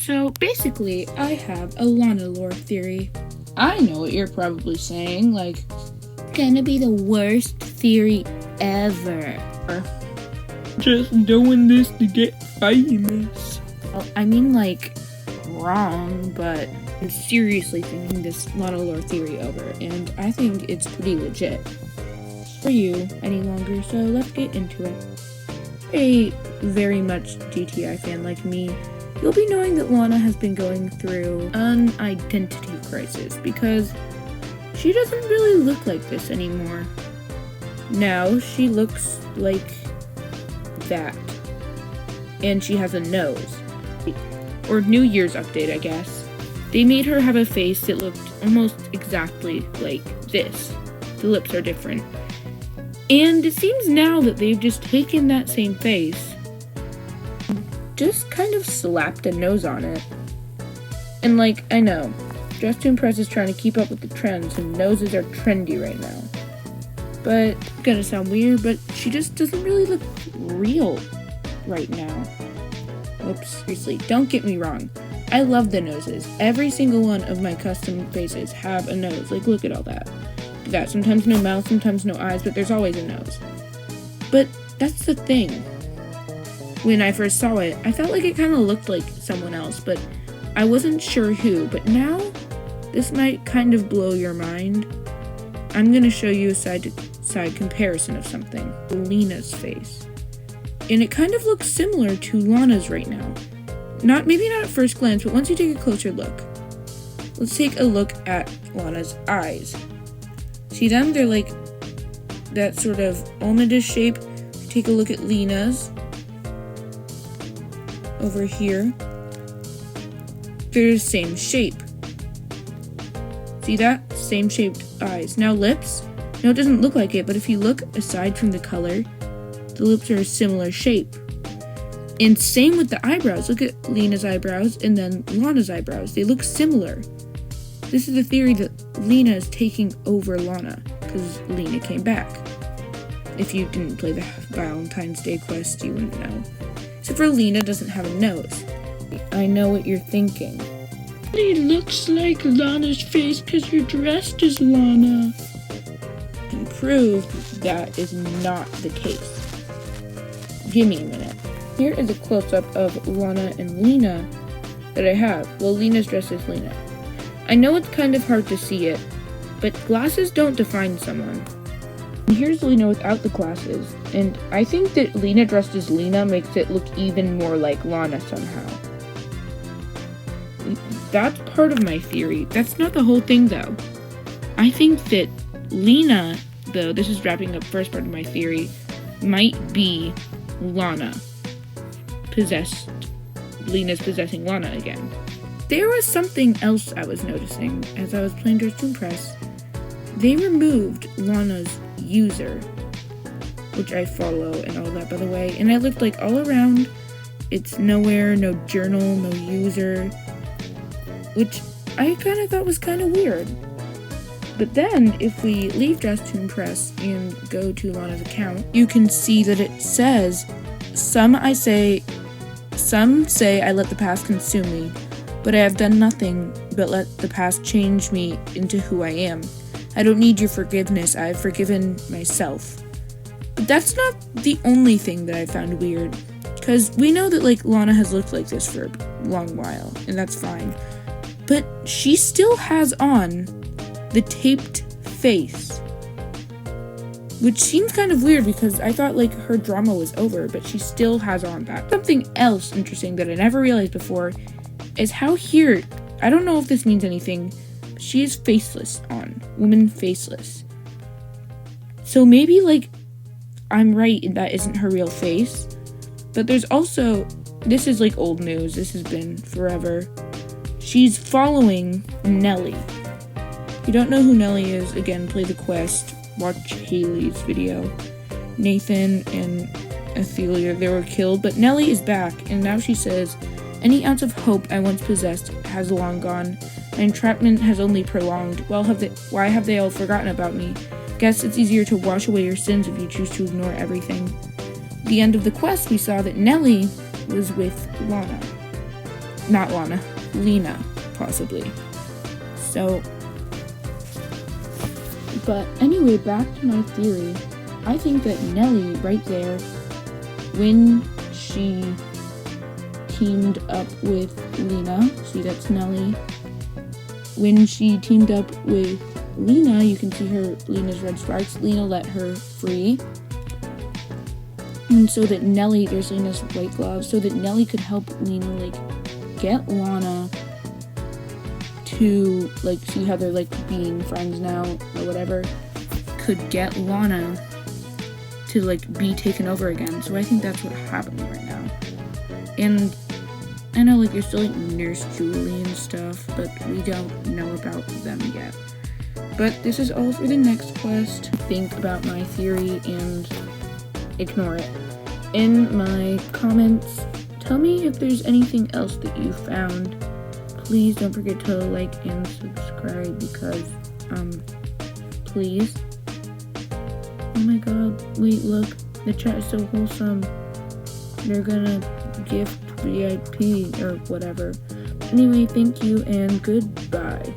So basically, I have a Lana lore theory. I know what you're probably saying, like, Gonna be the worst theory ever. just doing this to get famous. Well, I mean, like, wrong, but I'm seriously thinking this Lana lore theory over, and I think it's pretty legit. For you any longer, so let's get into it. A very much GTI fan like me, you'll be knowing that Lana has been going through an identity crisis because she doesn't really look like this anymore. Now she looks like that. And she has a nose. Or New Year's update, I guess. They made her have a face that looked almost exactly like this. The lips are different. And it seems now that they've just taken that same face, just kind of slapped a nose on it. And like, I know, Dress to Impress is trying to keep up with the trends and noses are trendy right now. But, gonna sound weird, but she just doesn't really look real right now. Oops, seriously, don't get me wrong. I love the noses. Every single one of my custom faces have a nose. Like, look at all that. Sometimes no mouth, sometimes no eyes, but there's always a nose. But that's the thing. When I first saw it, I felt like it kind of looked like someone else, but I wasn't sure who. But now, this might kind of blow your mind. I'm going to show you a side-to-side comparison of something. Lena's face. And it kind of looks similar to Lana's right now. Maybe not at first glance, but once you take a closer look. Let's take a look at Lana's eyes. See them? They're like that sort of almondish shape. Take a look at Lena's. Over here. They're the same shape. See that? Same shaped eyes. Now lips. No, it doesn't look like it, but if you look aside from the color, the lips are a similar shape. And same with the eyebrows. Look at Lena's eyebrows and then Lana's eyebrows. They look similar. This is the theory that Lena is taking over Lana, because Lena came back. If you didn't play the Valentine's Day quest, you wouldn't know. Except for Lena doesn't have a nose. I know what you're thinking. It looks like Lana's face because you're dressed as Lana. And prove that is not the case. Give me a minute. Here is a close-up of Lana and Lena that I have. Well, Lena's dressed as Lena. I know it's kind of hard to see it, but glasses don't define someone. And here's Lena without the glasses, and I think that Lena dressed as Lena makes it look even more like Lana somehow. That's part of my theory. That's not the whole thing, though. I think that Lena, though, this is wrapping up first part of my theory, might be Lana. Lena's possessing Lana again. There was something else I was noticing as I was playing Dress to Impress. They removed Lana's user, which I follow and all that, by the way, and I looked like all around. It's nowhere, no journal, no user, which I kind of thought was kind of weird. But then, if we leave Dress to Impress and go to Lana's account, you can see that it says, Some say I let the past consume me, but I have done nothing but let the past change me into who I am. I don't need your forgiveness. I have forgiven myself. But that's not the only thing that I found weird, because we know that like Lana has looked like this for a long while, and that's fine. But she still has on the taped face, which seems kind of weird because I thought like her drama was over, but she still has on that. Something else interesting that I never realized before is how here, I don't know if this means anything, but she is faceless on, woman faceless. So maybe like I'm right and that isn't her real face, but there's also, this is like old news, this has been forever. She's following Nelly. If you don't know who Nelly is, again, play the quest, watch Haley's video. Nathan and Athelia, they were killed, but Nelly is back, and now she says, any ounce of hope I once possessed has long gone. My entrapment has only prolonged. Why have they all forgotten about me? Guess it's easier to wash away your sins if you choose to ignore everything. At the end of the quest, we saw that Nelly was with Lana. not Lana, Lena, possibly. So, but anyway, back to my theory. I think that Nellie, right there, when she teamed up with Lena, see, that's Nellie. When she teamed up with Lena, you can see Lena's red sparks. Lena let her free. And so that Nellie, there's Lena's white gloves, so that Nellie could help Lena, like, get Lana to, like, see how they're, like, being friends now, or whatever, could get Lana to, like, be taken over again. So I think that's what's happening right now. And I know, like, there's still, like, Nurse Julie and stuff, but we don't know about them yet. But this is all for the next quest. Think about my theory and ignore it. In my comments, tell me if there's anything else that you found. Please don't forget to like and subscribe because, please. Oh my god, wait, look, the chat is so wholesome. They're gonna gift VIP or whatever. Anyway, thank you and goodbye.